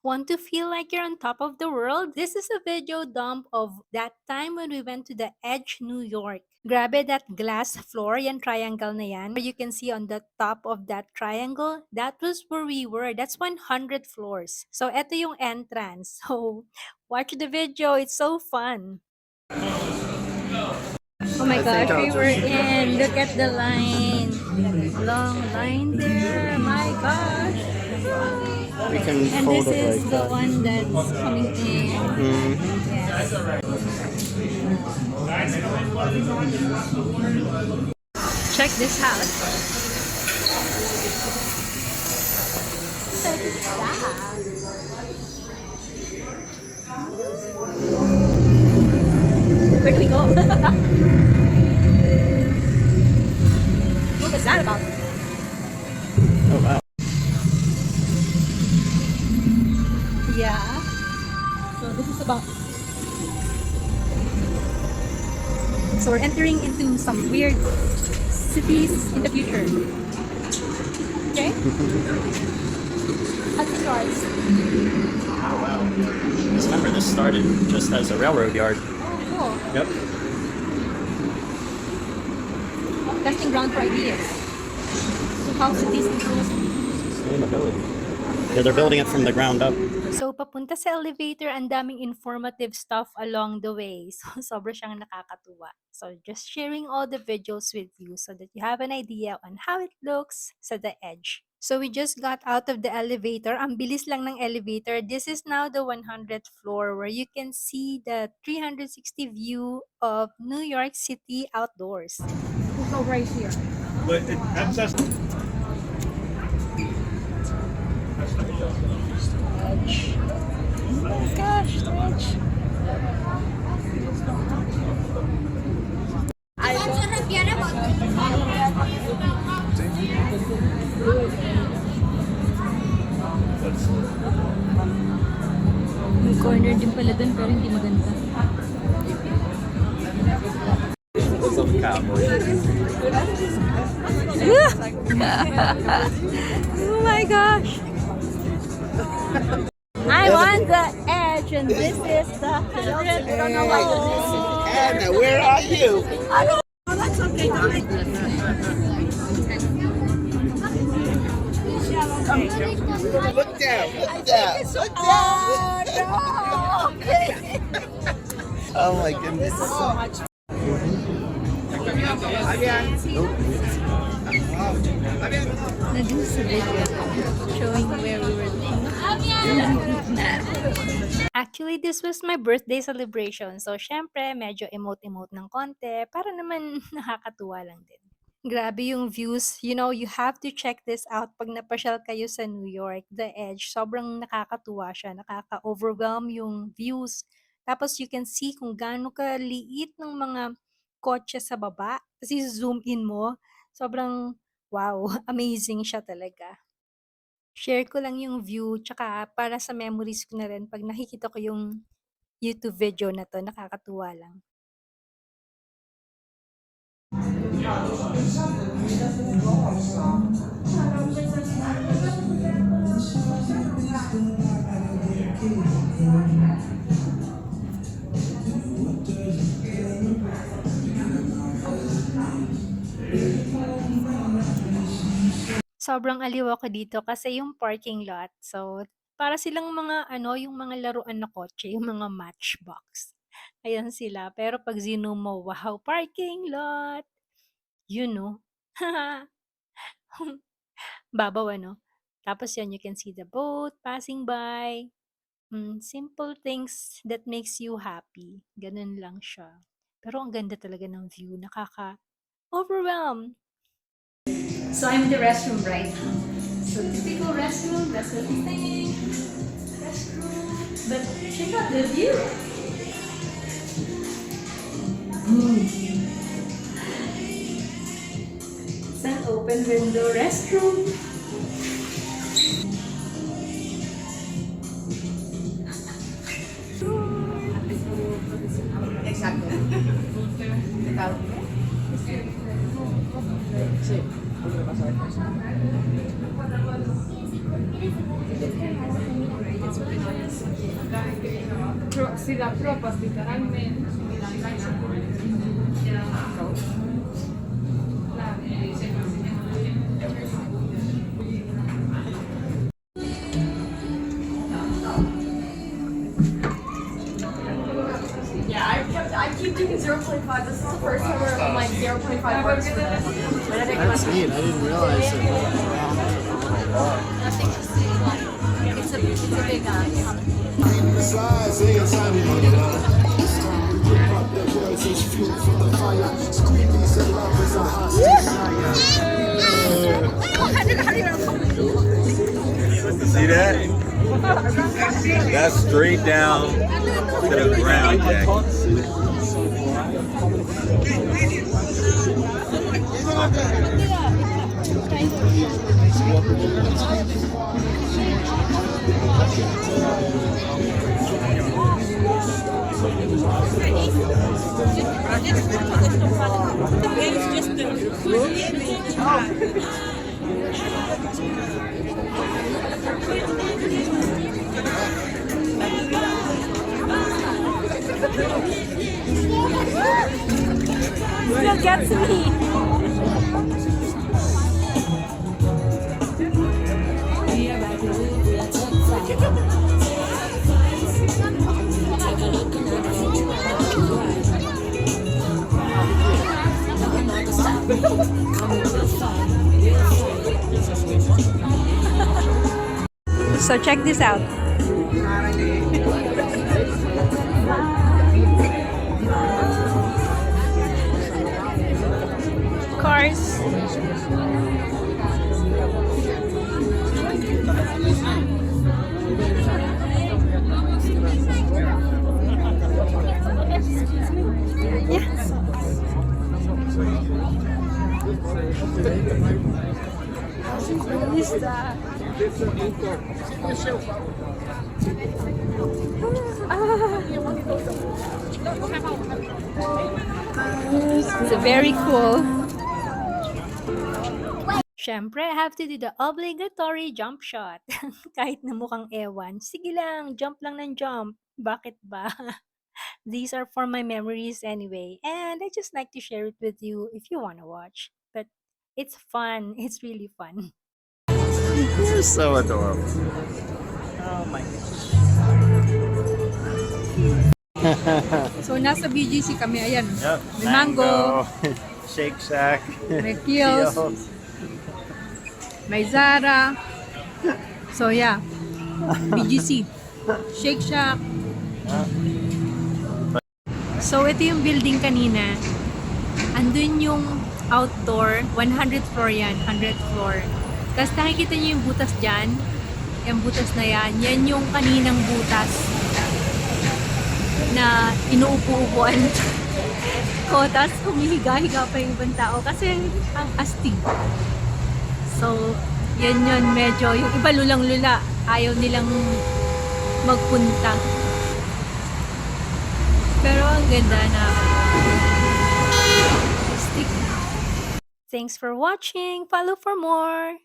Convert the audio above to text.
Want to feel like you're on top of the world? This is a video dump of that time when we went to the Edge, New York. Grabe that glass floor, yan triangle na yan. You can see on the top of that triangle, that was where we were. That's 100 floors. So, eto yung entrance. So, watch the video. It's so fun. Oh my gosh, we were in. Look at the line. Long line there. My gosh. We can And fold this it is like the that. one that's coming in. Yes. Check this house. Check this out. Where do we go? What was that about? Oh wow. Yeah. So this is about. So we're entering into some weird cities in the future. Okay? How's it starts? Oh wow. Just remember, this started just as a railroad yard. Oh, cool. Yep. Testing ground for ideas. So how cities improve. Sustainability. Yeah, they're building it from the ground up. So, papunta sa elevator, ang daming informative stuff along the way. So, sobra siyang nakakatuwa. So, just sharing all the videos with you so that you have an idea on how it looks sa the Edge. So, we just got out of the elevator. Ang bilis lang ng elevator. This is now the 100th floor where you can see the 360 view of New York City outdoors. We'll go right here. But that's Edge. Oh my gosh, Edge. May corner din pala dun pero hindi maganda. Some cowboy. Oh my gosh. I want the Edge and this is the 100th floor. Anna, where are you? Look down, look down, look down. Oh no! Oh my goodness. So much. Nandun sa video showing where we were Actually, this was my birthday celebration. So, syempre, medyo emote-emote ng konti para naman nakakatuwa lang din. Grabe yung views. You know, you have to check this out pag napasyal kayo sa New York, The Edge. Sobrang nakakatuwa siya. Nakaka-overwhelm yung views. Tapos you can see kung gaano kaliit ng mga kotse sa baba. Kasi zoom in mo. Sobrang wow, amazing siya talaga. Share ko lang yung view, tsaka para sa memories ko na rin 'pag nakikita ko yung YouTube video na 'to, nakakatuwa lang. Sobrang aliw ako dito kasi yung parking lot, so para silang mga ano, yung mga laruan na kotse, yung mga Matchbox. Ayan sila, pero 'pag zinoom mo, wow, parking lot! You know? Babaw ano? Tapos yun, you can see the boat passing by. Simple things that makes you happy, ganun lang siya. Pero ang ganda talaga ng view, nakaka-overwhelm. So I'm in the restroom right now. So typical restroom, that's the thing. Restroom. But check out the view. It's an open window restroom. Exacto. Sí. sila tropas literalmente. I keep doing 0.5. This is the first time where I'm like 0.5 works for this. That's neat. I didn't realize it. Nothing to see. It's a big See that? That's straight down to the ground, Jack. Still gets me. So check this out. Cars. It's very cool. Siyempre, I have to do the obligatory jump shot. Kahit na mukhang ewan, sige lang, jump lang ng jump. Bakit ba? These are for my memories anyway, and I just like to share it with you if you want to watch. But it's fun. It's really fun. You're so adorable. Oh my gosh. So, nasa BGC kami. Ayan. Yep. May mango. Shake Shack. May Kiehl's. May Zara. So, yeah. BGC. Shake Shack. So, ito yung building kanina. Andun yung outdoor. 100th floor yan. 100th floor. Tapos nakikita niyo yung butas dyan. Yung butas na yan. Yan yung kaninang butas na inuupo-upuan ko. Tapos humihiga-higa pa yung ibang tao kasi ang astig. So, yan yun. Medyo, yung iba lulang-lula. Ayaw nilang magpunta. Pero ang ganda na. Stick. Thanks for watching. Follow for more.